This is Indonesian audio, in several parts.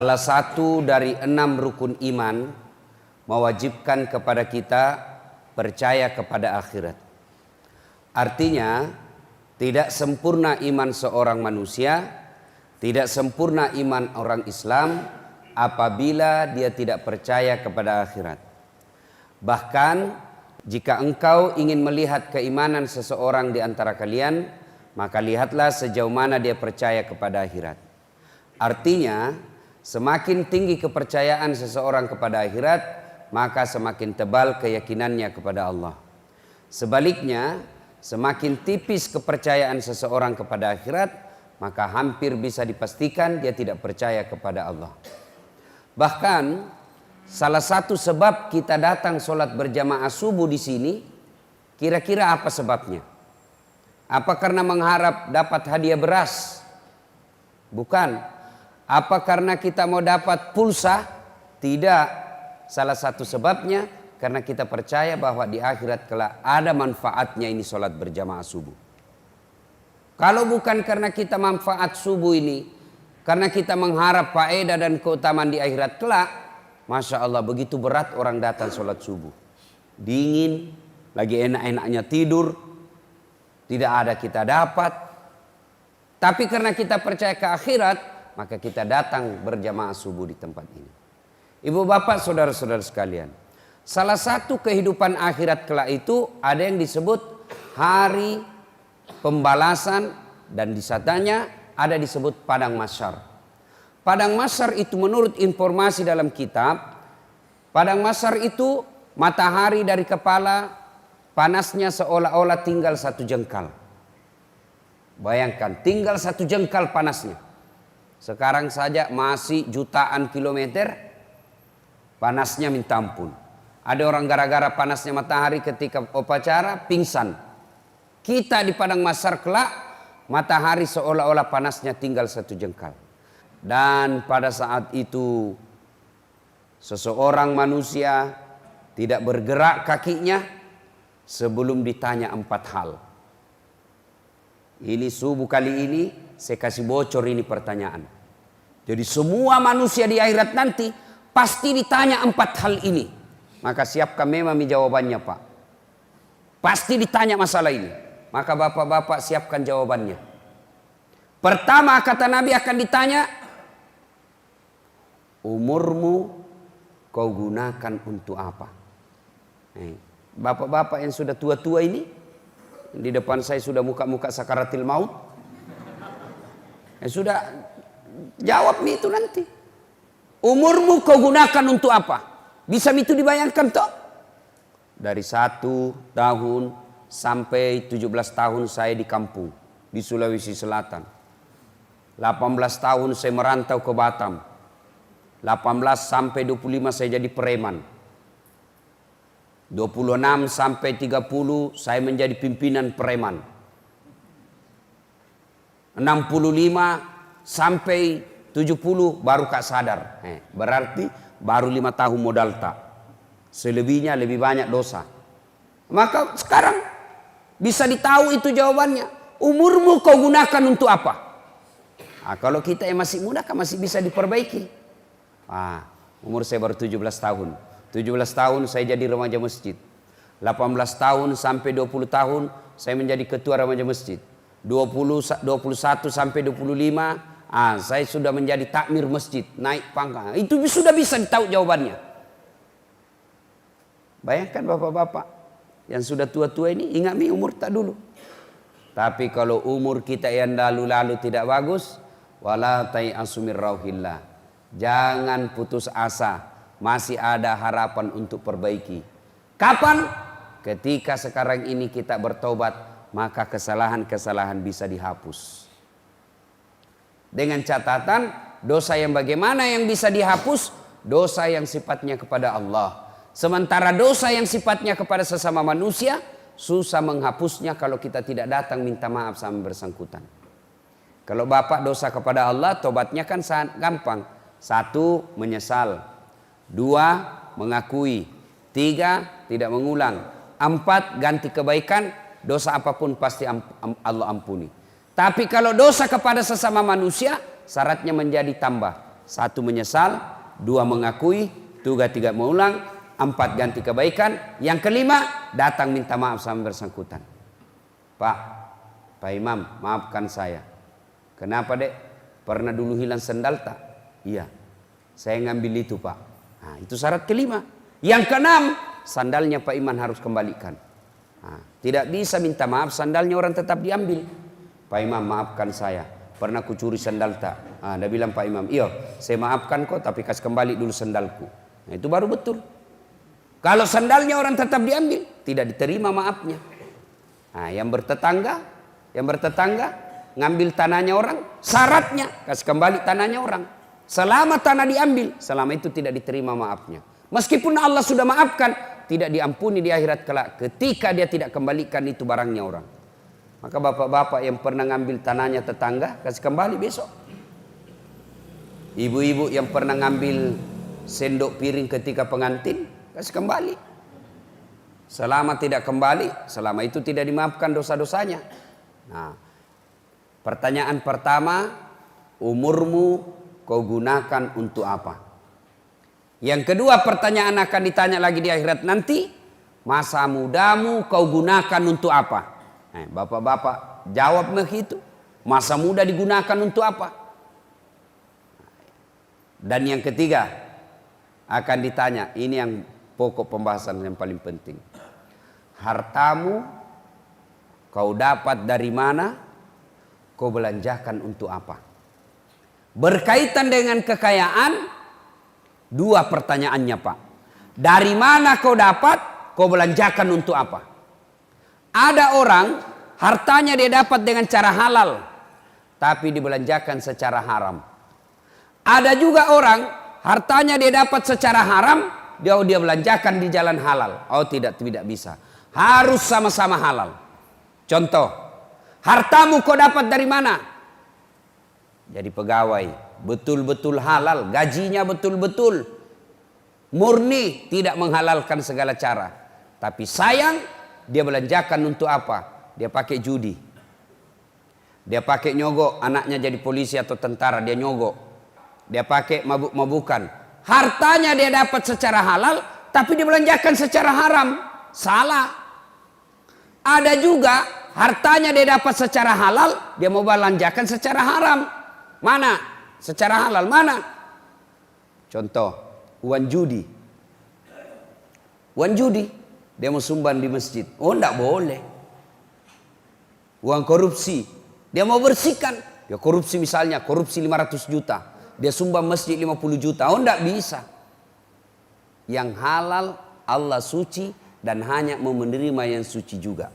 Salah satu dari 6 rukun iman mewajibkan kepada kita percaya kepada akhirat. Artinya tidak sempurna iman seorang manusia, tidak sempurna iman orang Islam apabila dia tidak percaya kepada akhirat. Bahkan jika engkau ingin melihat keimanan seseorang di antara kalian, maka lihatlah sejauh mana dia percaya kepada akhirat. Artinya semakin tinggi kepercayaan seseorang kepada akhirat, maka semakin tebal keyakinannya kepada Allah. Sebaliknya, semakin tipis kepercayaan seseorang kepada akhirat, maka hampir bisa dipastikan dia tidak percaya kepada Allah. Bahkan salah satu sebab kita datang sholat berjamaah subuh di sini, kira-kira apa sebabnya? Apa karena mengharap dapat hadiah beras? Bukan. Apa karena kita mau dapat pulsa? Tidak. Salah satu sebabnya karena kita percaya bahwa di akhirat kelak ada manfaatnya ini sholat berjamaah subuh. Kalau bukan karena kita manfaat subuh ini, karena kita mengharap faedah dan keutamaan di akhirat kelak, Masya Allah begitu berat orang datang sholat subuh. Dingin, lagi enak-enaknya tidur, tidak ada kita dapat. Tapi karena kita percaya ke akhirat, maka kita datang berjamaah subuh di tempat ini. Ibu bapak saudara-saudara sekalian, salah satu kehidupan akhirat kelak itu ada yang disebut hari pembalasan, dan di sananya ada disebut padang mahsyar. Padang mahsyar itu menurut informasi dalam kitab, padang mahsyar itu matahari dari kepala panasnya seolah-olah tinggal 1 jengkal. Bayangkan, tinggal 1 jengkal panasnya. Sekarang saja masih jutaan kilometer, panasnya minta ampun. Ada orang gara-gara panasnya matahari ketika upacara pingsan. Kita di padang mahsyar kelak, matahari seolah-olah panasnya tinggal 1 jengkal. Dan pada saat itu seseorang manusia tidak bergerak kakinya sebelum ditanya 4 hal. Ini subuh kali ini saya kasih bocor ini pertanyaan. Jadi semua manusia di akhirat nanti pasti ditanya 4 hal ini. Maka siapkan memang jawabannya Pak. Pasti ditanya masalah ini. Maka bapak-bapak siapkan jawabannya. Pertama kata Nabi akan ditanya, umurmu kau gunakan untuk apa? Bapak-bapak yang sudah tua-tua ini, di depan saya sudah muka-muka sakaratil maut. Sudah jawab itu nanti. Umurmu kau gunakan untuk apa? Bisa itu dibayangkan toh? Dari 1 tahun sampai 17 tahun saya di kampung di Sulawesi Selatan. 18 tahun saya merantau ke Batam. 18 sampai 25 saya jadi preman. 26 sampai 30 saya menjadi pimpinan preman. 65 sampai 70 baru kak sadar. Berarti baru 5 tahun modal tak. Selebihnya lebih banyak dosa. Maka sekarang bisa ditahu itu jawabannya. Umurmu kau gunakan untuk apa? Kalau kita yang masih muda kan masih bisa diperbaiki. Umur saya baru 17 tahun. 17 tahun saya jadi remaja masjid. 18 tahun sampai 20 tahun saya menjadi ketua remaja masjid. 21 sampai 25 saya sudah menjadi takmir masjid, naik pangkat. Itu sudah bisa ditahu jawabannya. Bayangkan bapak-bapak yang sudah tua-tua ini, ingat umur tak dulu. Tapi kalau umur kita yang lalu-lalu tidak bagus, wala tai'asu mir rauhillah. Jangan putus asa. Masih ada harapan untuk perbaiki. Kapan? Ketika sekarang ini kita bertobat, maka kesalahan-kesalahan bisa dihapus. Dengan catatan, dosa yang bagaimana yang bisa dihapus? Dosa yang sifatnya kepada Allah. Sementara dosa yang sifatnya kepada sesama manusia, susah menghapusnya kalau kita tidak datang minta maaf sama bersangkutan. Kalau bapak dosa kepada Allah, tobatnya kan sangat gampang. 1, menyesal. 2, mengakui. 3, tidak mengulang. 4, ganti kebaikan. Dosa apapun pasti Allah ampuni. Tapi kalau dosa kepada sesama manusia, syaratnya menjadi tambah. 1 menyesal, 2 mengakui, 3 tidak mengulang, 4 ganti kebaikan, yang kelima datang minta maaf sama bersangkutan. Pak Imam, maafkan saya. Kenapa dek? Pernah dulu hilang sendal tak? Iya, saya ngambil itu Pak. Nah, itu syarat kelima. Yang keenam, sandalnya Pak Iman harus kembalikan. Nah, tidak bisa minta maaf, sandalnya orang tetap diambil. Pak Imam, maafkan saya. Pernah kucuri sandal tak? Dia bilang Pak Imam, iya saya maafkan kok, tapi kasih kembali dulu sandalku. Nah, itu baru betul. Kalau sandalnya orang tetap diambil, tidak diterima maafnya. Nah, yang bertetangga ngambil tanahnya orang, syaratnya kasih kembali tanahnya orang. Selama tanah diambil, selama itu tidak diterima maafnya. Meskipun Allah sudah maafkan, tidak diampuni di akhirat kelak ketika dia tidak kembalikan itu barangnya orang. Maka bapak-bapak yang pernah ngambil tanahnya tetangga, kasih kembali besok. Ibu-ibu yang pernah ngambil sendok piring ketika pengantin, kasih kembali. Selama tidak kembali, selama itu tidak dimaafkan dosa-dosanya. Nah, pertanyaan pertama, umurmu kau gunakan untuk apa? Yang kedua, pertanyaan akan ditanya lagi di akhirat nanti, masa mudamu kau gunakan untuk apa? Bapak-bapak jawab begitu. Masa muda digunakan untuk apa? Dan yang ketiga akan ditanya, ini yang pokok pembahasan yang paling penting. Hartamu kau dapat dari mana? Kau belanjakan untuk apa? Berkaitan dengan kekayaan, 2 pertanyaannya Pak. Dari mana kau dapat? Kau belanjakan untuk apa? Ada orang hartanya dia dapat dengan cara halal, tapi dibelanjakan secara haram. Ada juga orang hartanya dia dapat secara haram, dia belanjakan di jalan halal. Oh tidak bisa. Harus sama-sama halal. Contoh, hartamu kau dapat dari mana? Jadi pegawai, betul-betul halal, gajinya betul-betul murni, tidak menghalalkan segala cara. Tapi sayang, dia belanjakan untuk apa? Dia pakai judi. Dia pakai nyogok, anaknya jadi polisi atau tentara, dia nyogok. Dia pakai mabuk-mabukan. Hartanya dia dapat secara halal, tapi dia belanjakan secara haram. Salah. Ada juga hartanya dia dapat secara halal, dia mau belanjakan secara haram. Mana? Secara halal mana? Contoh, uang judi. Uang judi. Dia mau sumbang di masjid. Oh enggak boleh. Uang korupsi. Dia mau bersihkan. Dia korupsi misalnya. Korupsi 500 juta. Dia sumbang masjid 50 juta. Oh enggak bisa. Yang halal Allah suci. Dan hanya mau menerima yang suci juga.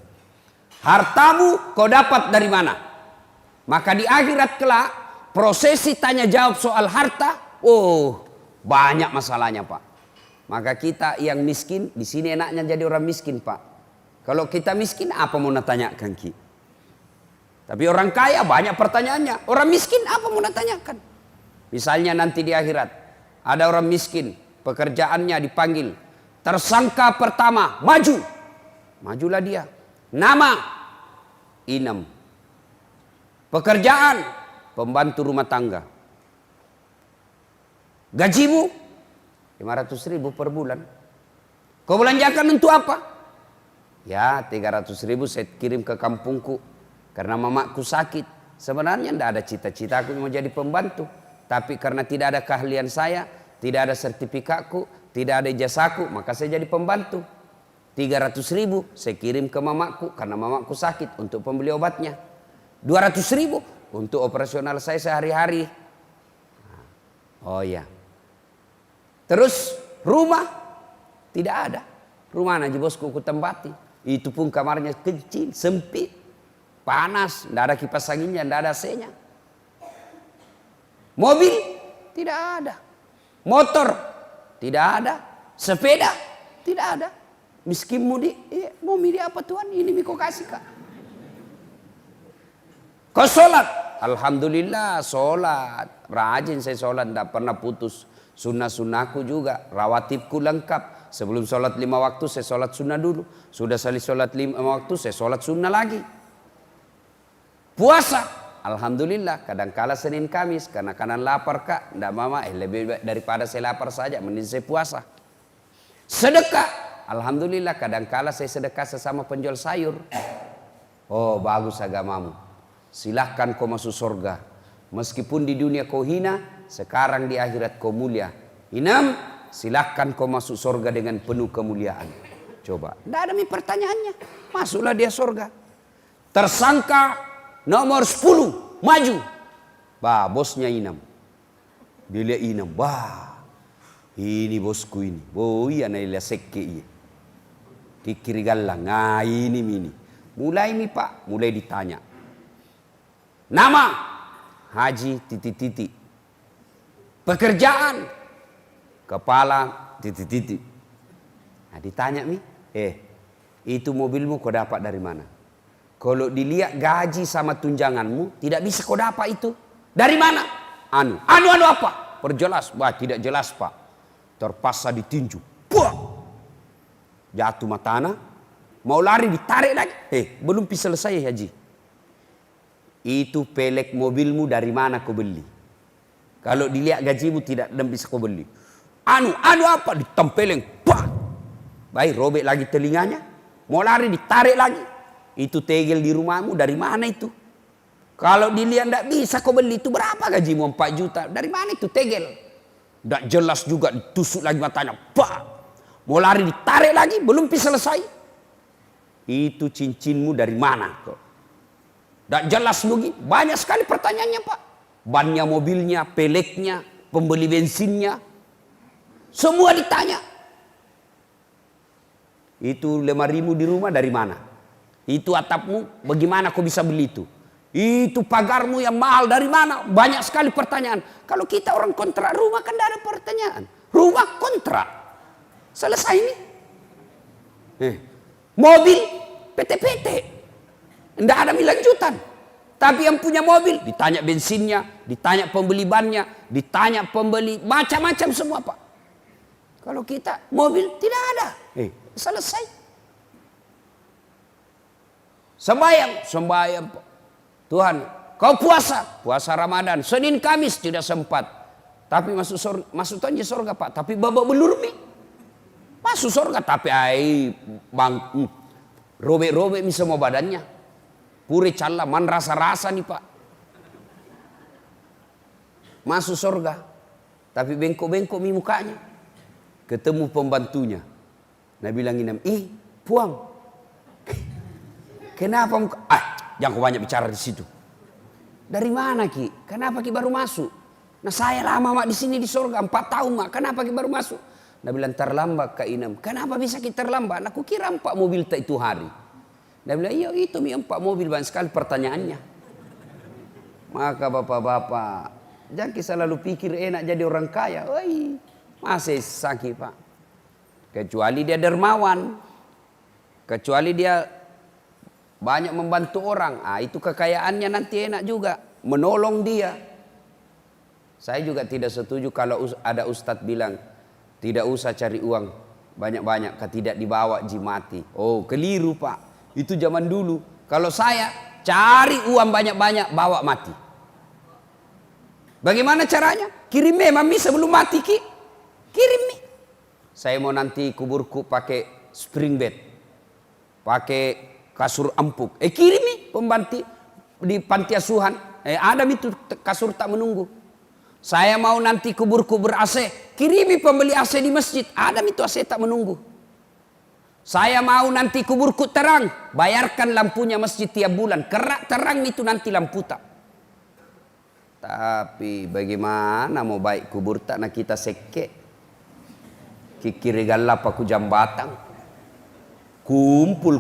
Hartamu kau dapat dari mana? Maka di akhirat kelak. Prosesi tanya jawab soal harta. Oh banyak masalahnya Pak. Maka kita yang miskin, di sini enaknya jadi orang miskin Pak. Kalau kita miskin apa mau tanyakan Ki? Tapi orang kaya banyak pertanyaannya. Orang miskin apa mau tanyakan? Misalnya nanti di akhirat ada orang miskin, pekerjaannya dipanggil. Tersangka pertama, maju. Majulah dia. Nama, Inem. Pekerjaan, pembantu rumah tangga. Gajimu 500.000 per bulan. Kau belanjakan untuk apa? Ya 300.000 saya kirim ke kampungku. Karena mamaku sakit. Sebenarnya tidak ada cita-cita aku mau jadi pembantu. Tapi karena tidak ada keahlian saya, tidak ada sertifikatku, tidak ada ijazahku, maka saya jadi pembantu. 300.000 saya kirim ke mamaku karena mamaku sakit untuk pembeli obatnya. 200.000 untuk operasional saya sehari-hari. Oh ya. Terus rumah tidak ada. Rumah aja bosku ku tempati. Itu pun kamarnya kecil, sempit, panas, tidak ada kipas anginnya, tidak ada AC-nya. Mobil tidak ada. Motor tidak ada. Sepeda tidak ada. Miskin mudi, mau milih apa Tuhan? Ini miko kasih Kak. Kau sholat? Alhamdulillah sholat. Rajin saya sholat, tidak pernah putus. Sunnah-sunnahku juga, rawatibku lengkap. Sebelum sholat 5 waktu saya sholat sunnah dulu. Sudah selesai sholat 5 waktu saya sholat sunnah lagi. Puasa, Alhamdulillah, kadangkala Senin Kamis, karena kanan lapar kak, ndak mama, lebih baik daripada saya lapar saja, mending saya puasa. Sedekah, alhamdulillah, kadangkala saya sedekah sesama penjual sayur. Oh bagus agamamu, silahkan kau masuk surga. Meskipun di dunia kau hina, sekarang di akhirat kau mulia. Inam, silahkan kau masuk surga dengan penuh kemuliaan. Coba, ndak ada pertanyaannya, masuklah dia surga. Tersangka nomor 10 maju. Bah, bosnya Inam. Dia lihat Inam, bah. Ini bosku ini. Oh iya naila sekke iya. Kikiri galang. Nah ini. Mulai nih Pak, mulai ditanya. Nama Haji titik-titik. Pekerjaan kepala titik-titik. Nah ditanya nih, itu mobilmu kau dapat dari mana? Kalau dilihat gaji sama tunjanganmu, tidak bisa kau dapat itu. Dari mana? Anu apa? Perjelas. Wah, tidak jelas, Pak. Terpaksa ditinju. Buah! Jatuh matana. Mau lari ditarik lagi. Belum bisa selesai, Haji. Itu pelek mobilmu dari mana kau beli? Kalau dilihat gajimu tidak bisa kau beli. Anu apa? Ditempeleng. Buah! Baik, robek lagi telinganya. Mau lari ditarik lagi. Itu tegel di rumahmu dari mana itu? Kalau dilihat tidak bisa kau beli, itu berapa gajimu? 4 juta. Dari mana itu tegel? Tidak jelas juga, ditusuk lagi matanya. Bah! Mau lari ditarik lagi, belum bisa selesai. Itu cincinmu dari mana? Tidak jelas lagi. Banyak sekali pertanyaannya Pak. Bannya mobilnya, peleknya, pembeli bensinnya. Semua ditanya. Itu lemarimu di rumah dari mana? Itu atapmu, bagaimana kau bisa beli itu? Itu pagarmu yang mahal dari mana? Banyak sekali pertanyaan. Kalau kita orang kontrak rumah kan tidak ada pertanyaan. Rumah kontrak. Selesai ini. Mobil, PT. Tidak ada lanjutan. Tapi yang punya mobil, ditanya bensinnya, ditanya pembeli bannya, ditanya pembeli, macam-macam semua Pak. Kalau kita, mobil tidak ada. Selesai. Sembahyang Tuhan, kau puasa Ramadan, Senin Kamis tidak sempat, tapi masuk tanya surga Pak, tapi babak belur mi masuk surga, tapi robek mi semua badannya, puri calla man rasa nih Pak, masuk surga, tapi bengkok mi mukanya, ketemu pembantunya, nah bilang Inam, puang. Kenapa? Jangan kau banyak bicara di situ. Dari mana Ki? Kenapa Ki baru masuk? Nah saya lama mak di sini di surga 4 tahun mak. Kenapa Ki baru masuk? Nah bilang terlambat Kak Inam. Kenapa bisa Ki terlambat? Nah, aku kira 4 mobil tak itu hari. Nah bilang iya itu mi 4 mobil, banyak sekali pertanyaannya. Maka bapak-bapak, jangan selalu pikir enak jadi orang kaya. Masih sakit Pak. Kecuali dia dermawan. Kecuali dia banyak membantu orang, itu kekayaannya nanti enak juga, menolong dia. Saya juga tidak setuju kalau ada ustadz bilang tidak usah cari uang banyak-banyak, tidak dibawa mati. Oh keliru Pak, itu zaman dulu. Kalau saya cari uang banyak-banyak bawa mati. Bagaimana caranya? Kirim mami sebelum mati Ki. Kirim nih. Saya mau nanti kuburku pakai spring bed, pakai kasur empuk. Kirimi pembanti di panti asuhan. Ada itu kasur tak menunggu. Saya mau nanti kuburku ber-AC. Kirimi pembeli AC di masjid. Ada itu AC tak menunggu. Saya mau nanti kuburku terang. Bayarkan lampunya masjid tiap bulan. Kerak terang itu nanti lampu tak. Tapi bagaimana mau baik kubur tak nak kita seke. Kikiri galap aku jambatan. Kumpul,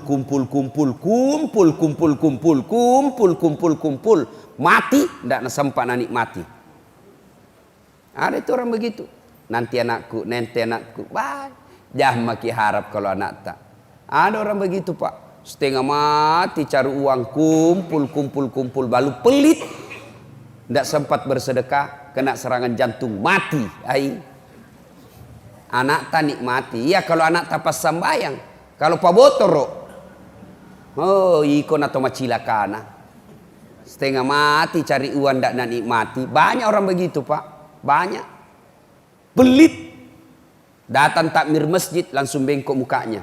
mati, tidak sempat nanik mati. Ada itu orang begitu. Nanti anakku, jangan maki harap kalau anak tak. Ada orang begitu Pak, setengah mati cari uang, kumpul, balu pelit, tidak sempat bersedekah, kena serangan jantung, mati. Anak tak nikmati, ya kalau anak tak pas sembahyang. Kalau Pak Botoro, ikon atau macilakana. Setengah mati cari uang tidak nikmati. Banyak orang begitu Pak. Banyak. Pelit. Datang takmir masjid langsung bengkok mukanya.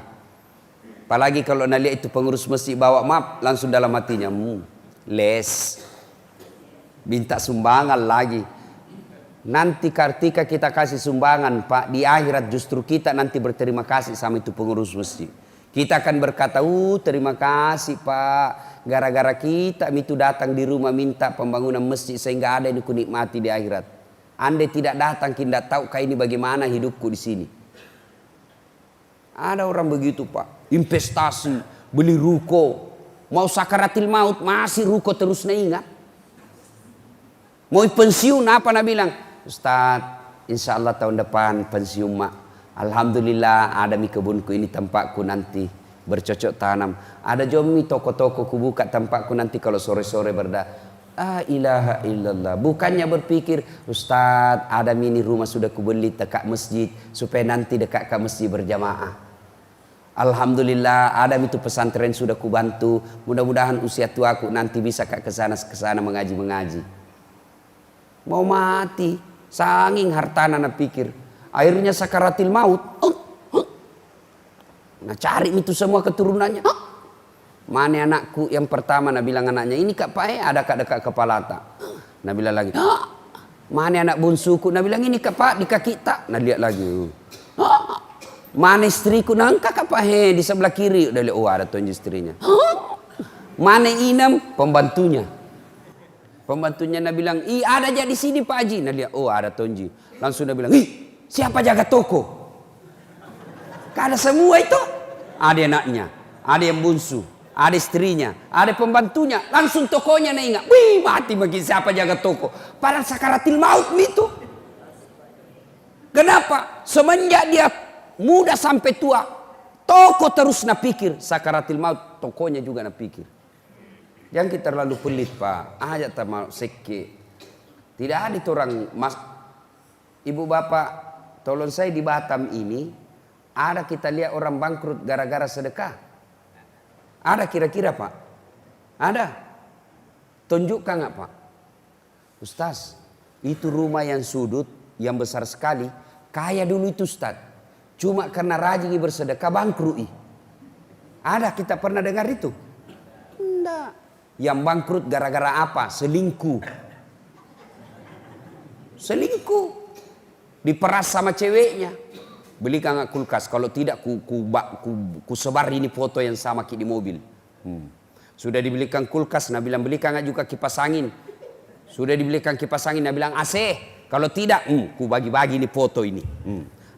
Apalagi kalau nak lihat itu pengurus masjid bawa map, langsung dalam hatinya. Les. Minta sumbangan lagi. Nanti ketika kita kasih sumbangan Pak, di akhirat justru kita nanti berterima kasih sama itu pengurus masjid. Kita akan berkata, terima kasih Pak. Gara-gara kita itu datang di rumah minta pembangunan masjid sehingga ada yang kunikmati di akhirat. Andai tidak datang, kita tidak tahu ini bagaimana hidupku di sini. Ada orang begitu Pak. Investasi, beli ruko. Mau sakaratil maut, masih ruko terus ingat. Mau pensiun apa nak bilang? Ustadz, insya Allah tahun depan pensiun mak. Alhamdulillah ada mi kebunku ini tempatku nanti bercocok tanam. Ada jomi toko-toko ku buka tempatku nanti kalau sore-sore berda. Ilaha illallah. Bukannya berpikir Ustadz ada mini rumah sudah ku beli dekat masjid supaya nanti dekat ke masjid berjamaah. Alhamdulillah ada itu pesantren sudah ku bantu. Mudah-mudahan usia tuaku nanti bisa ke sana mengaji. Mau mati, sanging hartana na pikir. Akhirnya sakaratil maut. Nah cari itu semua keturunannya. Mana anakku yang pertama, nah bilang anaknya, ini Kak Pak ada Kak dekat kepala tak. Nah bilang lagi, mana anak bunsuku, nah bilang ini Kak Pak di kaki tak. Nah lihat lagi. Mana istriku, nah Kak Pak di sebelah kiri. Udah lihat, ada tuh istrinya. Mana Inem, pembantunya. Pembantunya nak bilang, ada aja di sini Pak Haji. Nah lihat, ada Tonji. Langsung dia bilang, siapa jaga toko? Ada semua itu. Ada anaknya, ada yang bunsu, ada istrinya, ada pembantunya. Langsung tokonya nak ingat, mati bagi siapa jaga toko. Padahal sakaratil maut itu. Kenapa? Semenjak dia muda sampai tua, toko terus nak pikir. Sakaratil maut, tokonya juga nak pikir. Jangan kita terlalu pelit Pak. Ajak sama seke. Tidak ada itu orang ibu bapak, tolong saya di Batam ini ada kita lihat orang bangkrut gara-gara sedekah. Ada kira-kira Pak? Ada. Tunjukkan nggak Pak? Ustaz, itu rumah yang sudut yang besar sekali, kaya dulu itu Ustaz. Cuma karena rajin bersedekah bangkrut. Ada kita pernah dengar itu? Enggak. Yang bangkrut gara-gara apa? Selingkuh. Selingkuh. Diperas sama ceweknya. Belikan nggak kulkas? Kalau tidak ku sebar ini foto yang sama di mobil. Sudah dibelikan kulkas, nah bilang belikan nggak juga kipas angin. Sudah dibelikan kipas angin, nah bilang AC. Kalau tidak, ku bagi-bagi ini foto ini.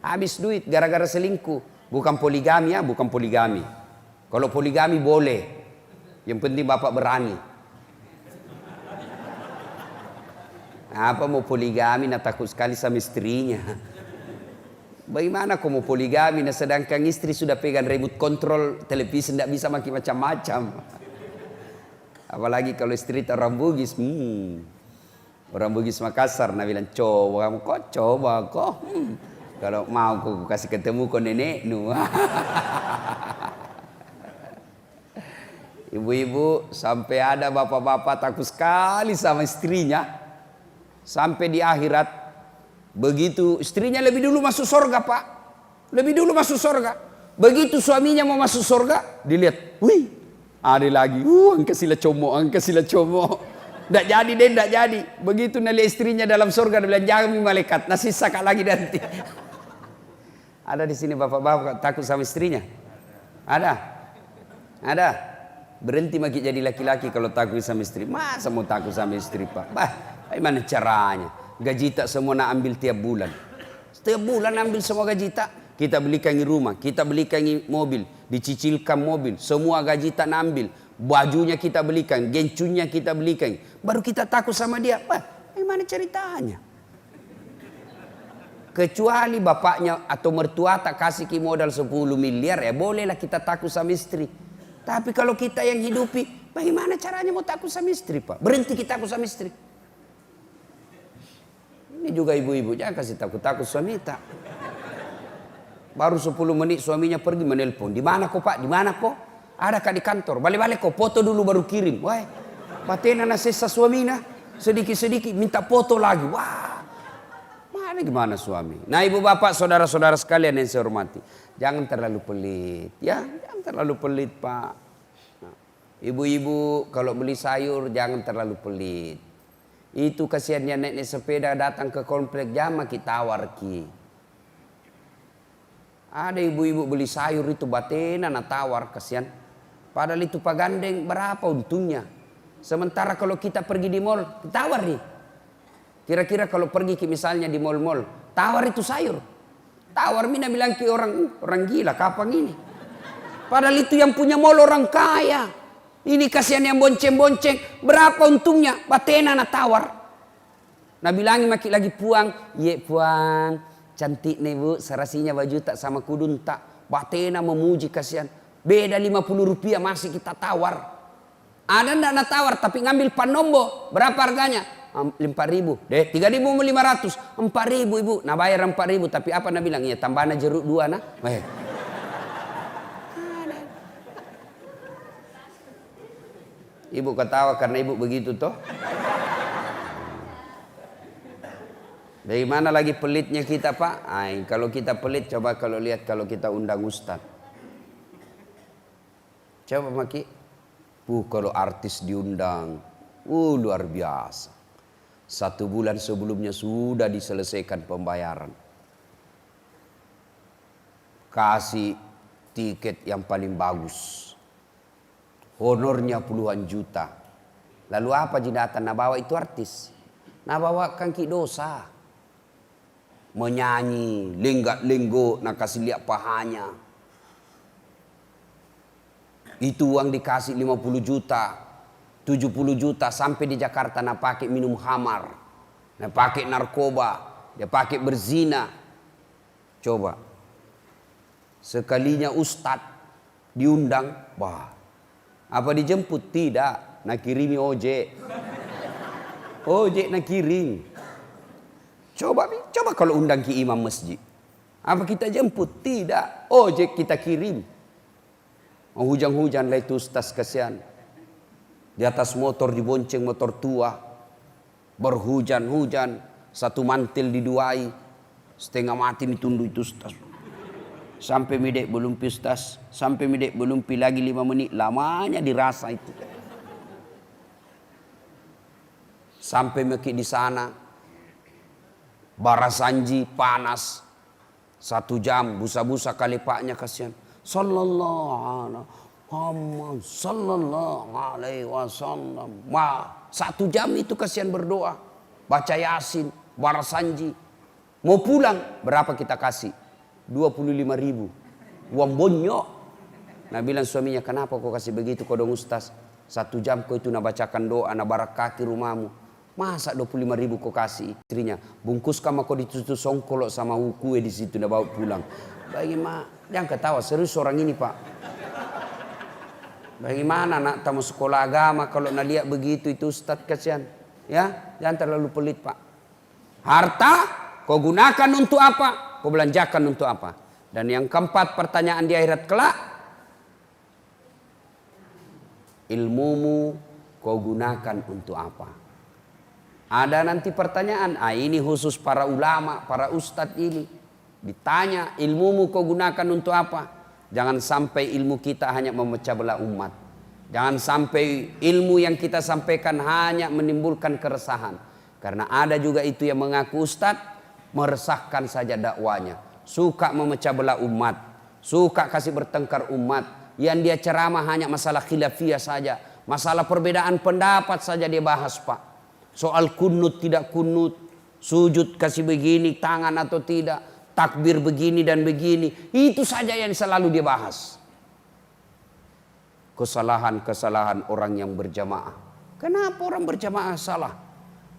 Habis duit gara-gara selingkuh. Bukan poligami ya, bukan poligami. Kalau poligami boleh. Yang penting bapak berani. Apa mau poligami, nak takut sekali sama istrinya. Bagaimana kau mau poligami, nah sedangkan istri sudah pegang remote control televisi, tidak bisa makin macam-macam. Apalagi kalau istri orang Bugis. Orang Bugis Makassar, nah bilang coba kok. Kalau mau kau kasih ketemu kau nenek nu. Ibu-ibu sampai ada bapak-bapak takut sekali sama istrinya. Sampai di akhirat begitu istrinya lebih dulu masuk surga Pak. Lebih dulu masuk surga. Begitu suaminya mau masuk surga, dilihat, ada lagi. Angka sila como. Nggak jadi deh, nggak jadi. Begitu nalihat istrinya dalam surga, dia bilang jangan malaikat, nasi sakak lagi nanti. Ada di sini bapak-bapak takut sama istrinya? Ada. Berhenti makin jadi laki-laki kalau takut sama istri. Masa mau takut sama istri Pak? Bagaimana caranya? Gaji tak semua nak ambil tiap bulan. Setiap bulan ambil semua gaji tak. Kita belikan rumah, kita belikan mobil, dicicilkan mobil. Semua gaji tak nak ambil. Bajunya kita belikan, gencunya kita belikan. Baru kita takut sama dia. Bagaimana ceritanya? Kecuali bapaknya atau mertua tak kasih modal 10 miliar, ya bolehlah kita takut sama istri. Tapi kalau kita yang hidupi, bagaimana caranya mau takut sama istri Pak? Berhenti kita takut sama istri. Ini juga ibu-ibu, jangan kasih takut-takut suami tak. Baru 10 menit suaminya pergi menelpon. Di mana kok Pak? Di mana kok? Ada Kak di kantor. Balik-balik kok, foto dulu baru kirim. Batena na sesa suamina, sedikit-sedikit minta foto lagi. Wah, mana gimana suami? Nah ibu bapak, saudara-saudara sekalian yang saya hormati, jangan terlalu pelit, ya, jangan terlalu pelit pak. Nah, ibu-ibu kalau beli sayur jangan terlalu pelit. Itu kasihannya nenek sepeda datang ke komplek jama kita tawar ki. Ada ibu-ibu beli sayur itu batena na tawar kasihan. Padahal itu pak gandeng berapa untungnya. Sementara kalau kita pergi di mall tawar nih. Kira-kira kalau pergi misalnya di mall-mall tawar itu sayur. Tawar mina bilang ke orang gila kapan ini. Padahal itu yang punya mall orang kaya. Ini kasihan yang bonceng-bonceng. Berapa untungnya batena na tawar. Nah bilangin maki lagi puang. Ye puang. Cantik nih bu, serasinya baju tak sama kudun tak. Batena memuji kasihan. Beda 50 rupiah masih kita tawar. Ada ndak nak tawar tapi ngambil panombo. Berapa harganya? 4.000. Deh 3.500. 4.000 ibu. Nah bayar 4.000 tapi apa nak bilang? Ya tambahnya jeruk 2 nah. Ibu ketawa karena ibu begitu toh. Dari mana lagi pelitnya kita pak? Ay, kalau kita pelit coba kalau lihat kalau kita undang ustad. Coba maki. Kalau artis diundang. Luar biasa. 1 bulan sebelumnya sudah diselesaikan pembayaran. Kasih tiket yang paling bagus. Honornya puluhan juta. Lalu apa jidatan? Nah bawa itu artis. Nah bawa kangki dosa. Menyanyi, lenggak-lenggok, nak kasih lihat pahanya. Itu uang dikasih 50 juta, 70 juta sampai di Jakarta nak pakai minum khamar, nak pakai narkoba, dia pakai berzina. Coba, sekalinya ustadz diundang, wah, apa dijemput? Tidak, nak kirimi ojek, ojek nak kirim. Coba kalau undang ki imam masjid. Apa kita jemput? Tidak. Ojek kita kirim. Hujan-hujan lah itu ustaz kasihan. Di atas motor dibonceng motor tua. Berhujan-hujan. Satu mantil diduai. Setengah mati ditunduk itu ustaz. Sampai midek belum pi ustaz. Sampai midek belum pi lagi 5 menit. Lamanya dirasa itu. Sampai meki di sana. Barasanji panas 1 jam busa-busa kali paknya kasihan. Sallallahu alaihi wasallam. 1 jam itu kasihan berdoa. Baca Yasin, Barasanji. Mau pulang berapa kita kasih? 25.000. Uang bonyok. Nah bilang suaminya, kenapa kau kasih begitu kau dong ustaz? 1 jam kau itu nak bacakan doa, nak barak kaki rumahmu. Masa 25.000 kau kasih istrinya? Bungkus kamu kau ditutup songkolok sama kue di situ nak bawa pulang. Bagaimana? Jangan ketawa, serius orang ini pak. Bagaimana nak tamu sekolah agama kalau nak lihat begitu itu ustaz kasihan. Ya, jangan terlalu pelit pak. Harta kau gunakan untuk apa? Kau belanjakan untuk apa? Dan yang keempat pertanyaan di akhirat kelak. Ilmumu kau gunakan untuk apa? Ada nanti pertanyaan, ini khusus para ulama, para ustadz ini. Ditanya, ilmumu kau gunakan untuk apa? Jangan sampai ilmu kita hanya memecah belah umat. Jangan sampai ilmu yang kita sampaikan hanya menimbulkan keresahan. Karena ada juga itu yang mengaku ustadz, meresahkan saja dakwanya. Suka memecah belah umat. Suka kasih bertengkar umat. Yang dia ceramah hanya masalah khilafiyah saja. Masalah perbedaan pendapat saja dia bahas pak. Soal kunut tidak kunut, sujud kasih begini tangan atau tidak, takbir begini dan begini, itu saja yang selalu dia bahas. Kesalahan-kesalahan orang yang berjamaah. Kenapa orang berjamaah salah?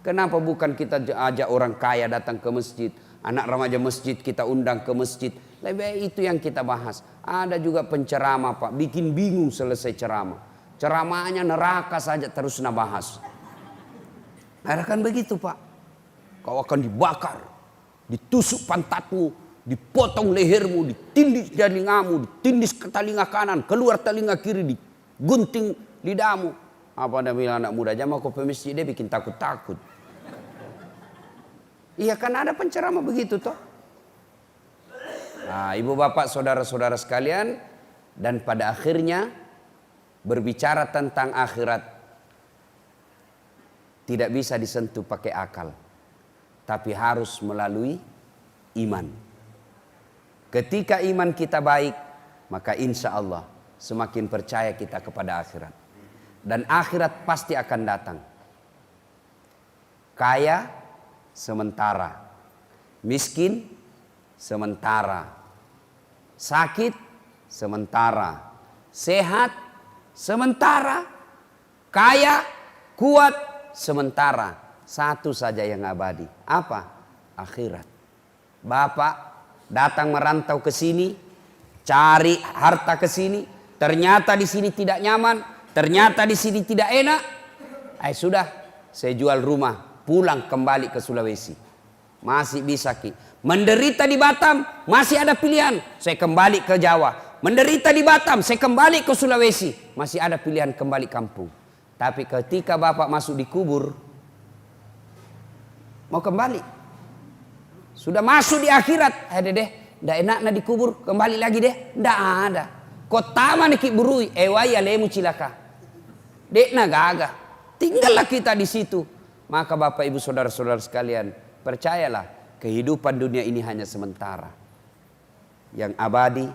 Kenapa bukan kita ajak orang kaya datang ke masjid, anak remaja masjid kita undang ke masjid? Lebih baik itu yang kita bahas. Ada juga penceramah pak, bikin bingung selesai ceramah. Ceramahnya neraka saja terus nabahas. Ada kan begitu pak. Kau akan dibakar, ditusuk pantatmu, dipotong lehermu, ditindis telingamu, ditindis ke telinga kanan, keluar telinga kiri, digunting lidahmu. Apa Anda bilang anak muda aja mau ke masjid dia bikin takut-takut. Iya kan ada penceramah begitu toh. Nah, ibu bapak saudara-saudara sekalian, dan pada akhirnya berbicara tentang akhirat tidak bisa disentuh pakai akal, tapi harus melalui iman. Ketika iman kita baik, maka insya Allah semakin percaya kita kepada akhirat. Dan akhirat pasti akan datang. Kaya sementara, miskin sementara, sakit sementara, sehat sementara, kaya kuat sementara. Satu saja yang abadi. Apa? Akhirat. Bapak datang merantau ke sini, cari harta ke sini, ternyata di sini tidak nyaman. Ternyata di sini tidak enak. Sudah, saya jual rumah, pulang kembali ke Sulawesi. Masih bisa Ki. Menderita di Batam, masih ada pilihan. Saya kembali ke Jawa. Menderita di Batam, saya kembali ke Sulawesi. Masih ada pilihan kembali kampung. Tapi ketika Bapak masuk di kubur, mau kembali. Sudah masuk di akhirat. Deh, ndak enak di kubur, kembali lagi deh. Ndak ada. Kota mana ki burui, ewaya lemu cilaka. Dek nagaga, tinggallah kita di situ. Maka Bapak Ibu saudara-saudara sekalian, percayalah kehidupan dunia ini hanya sementara. Yang abadi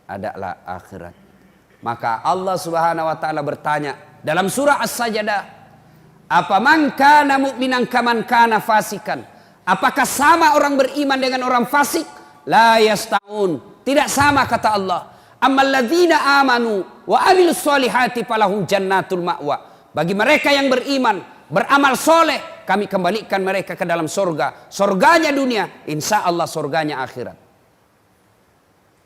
adalah akhirat. Maka Allah Subhanahu wa taala bertanya dalam surah As-Sajdah, "Apa man kana mu'minan kaman kana fasikan?" Apakah sama orang beriman dengan orang fasik? La yastaun. Tidak sama kata Allah. Ammal ladzina amanu wa amilus solihati falahum jannatul ma'wa. Bagi mereka yang beriman, beramal soleh, kami kembalikan mereka ke dalam surga. Surganya dunia, insya Allah surganya akhirat.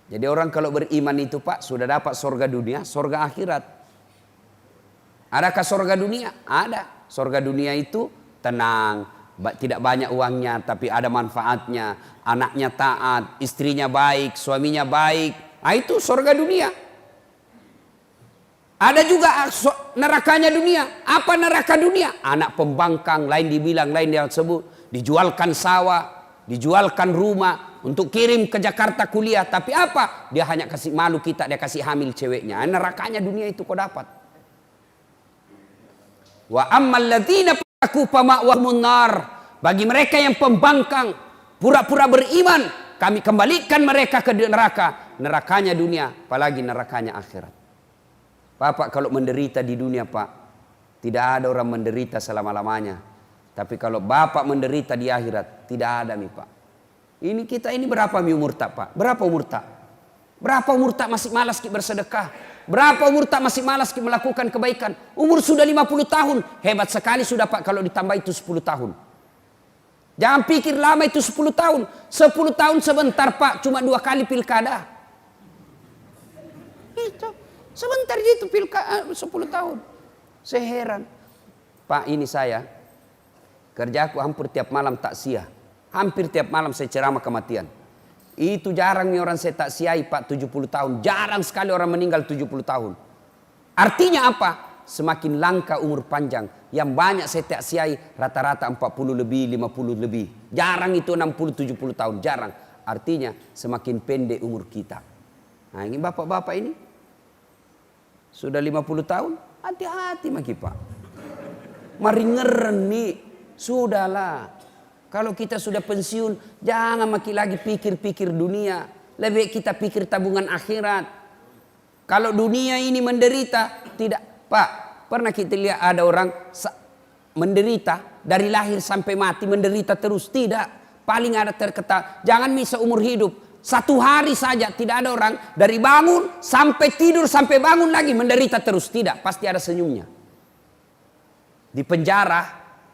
Jadi orang kalau beriman itu Pak, sudah dapat surga dunia, surga akhirat. Adakah surga dunia? Ada. Surga dunia itu tenang, tidak banyak uangnya, tapi ada manfaatnya. Anaknya taat, istrinya baik, suaminya baik. Itu surga dunia. Ada juga nerakanya dunia. Apa neraka dunia? Anak pembangkang, lain dibilang, lain dia sebut. Dijualkan sawah, dijualkan rumah untuk kirim ke Jakarta kuliah. Tapi apa? Dia hanya kasih malu kita, dia kasih hamil ceweknya. Nerakanya dunia itu kau dapat. Wa ammal ladzina fataku fama'wahumun nar. Bagi mereka yang pembangkang, pura-pura beriman, kami kembalikan mereka ke neraka. Nerakanya dunia, apalagi nerakanya akhirat. Bapak kalau menderita di dunia Pak, tidak ada orang menderita selama-lamanya. Tapi kalau Bapak menderita di akhirat, tidak ada nih Pak. Ini kita ini berapa umur tak Pak? Berapa umur tak? Berapa umur tak masih malas bersedekah? Berapa umur tak masih malas melakukan kebaikan? Umur sudah 50 tahun. Hebat sekali sudah Pak kalau ditambah itu 10 tahun. Jangan pikir lama itu 10 tahun. 10 tahun sebentar Pak, cuma 2 kali pilkada. Itu sebentar itu pilkada 10 tahun. Saya heran. Pak ini saya kerjaku hampir tiap malam takziah. Hampir tiap malam saya ceramah kematian. Itu jarang nih orang saya takziahi Pak 70 tahun. Jarang sekali orang meninggal 70 tahun. Artinya apa? Semakin langka umur panjang. Yang banyak saya takziahi rata-rata 40 lebih, 50 lebih. Jarang itu 60-70 tahun. Jarang. Artinya semakin pendek umur kita. Nah ini bapak-bapak ini. Sudah 50 tahun. Hati-hati maki Pak. Mari ngeren nih. Sudahlah. Kalau kita sudah pensiun. Jangan maki lagi pikir-pikir dunia. Lebih kita pikir tabungan akhirat. Kalau dunia ini menderita. Tidak. Pak. Pernah kita lihat ada orang menderita. Dari lahir sampai mati menderita terus. Tidak. Paling ada terkata. Jangan bisa umur hidup. 1 hari saja tidak ada orang dari bangun sampai tidur sampai bangun lagi menderita terus. Tidak, pasti ada senyumnya. Di penjara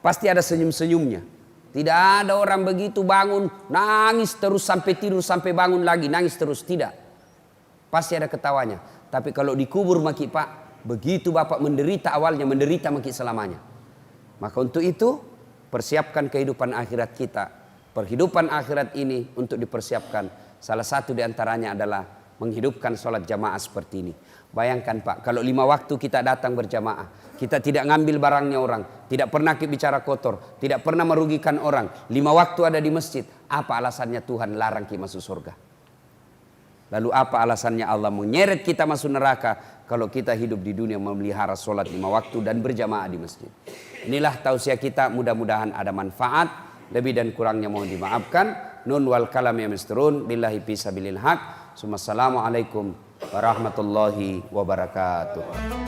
pasti ada senyum-senyumnya. Tidak ada orang begitu bangun nangis terus sampai tidur sampai bangun lagi nangis terus. Tidak. Pasti ada ketawanya. Tapi kalau dikubur maki Pak, begitu Bapak menderita awalnya menderita maki selamanya. Maka untuk itu persiapkan kehidupan akhirat kita. Perhidupan akhirat ini untuk dipersiapkan. Salah satu diantaranya adalah menghidupkan sholat jamaah seperti ini. Bayangkan Pak, kalau 5 waktu kita datang berjamaah, kita tidak ngambil barangnya orang, tidak pernah bicara kotor, tidak pernah merugikan orang, 5 waktu ada di masjid, apa alasannya Tuhan larang kita masuk surga? Lalu apa alasannya Allah menyeret kita masuk neraka kalau kita hidup di dunia memelihara sholat 5 waktu dan berjamaah di masjid? Inilah tausiah kita, mudah-mudahan ada manfaat. Lebih dan kurangnya mohon dimaafkan. Nun wal kalam ya misturun. Billahi fisabilil haq. Assalamualaikum warahmatullahi wabarakatuh.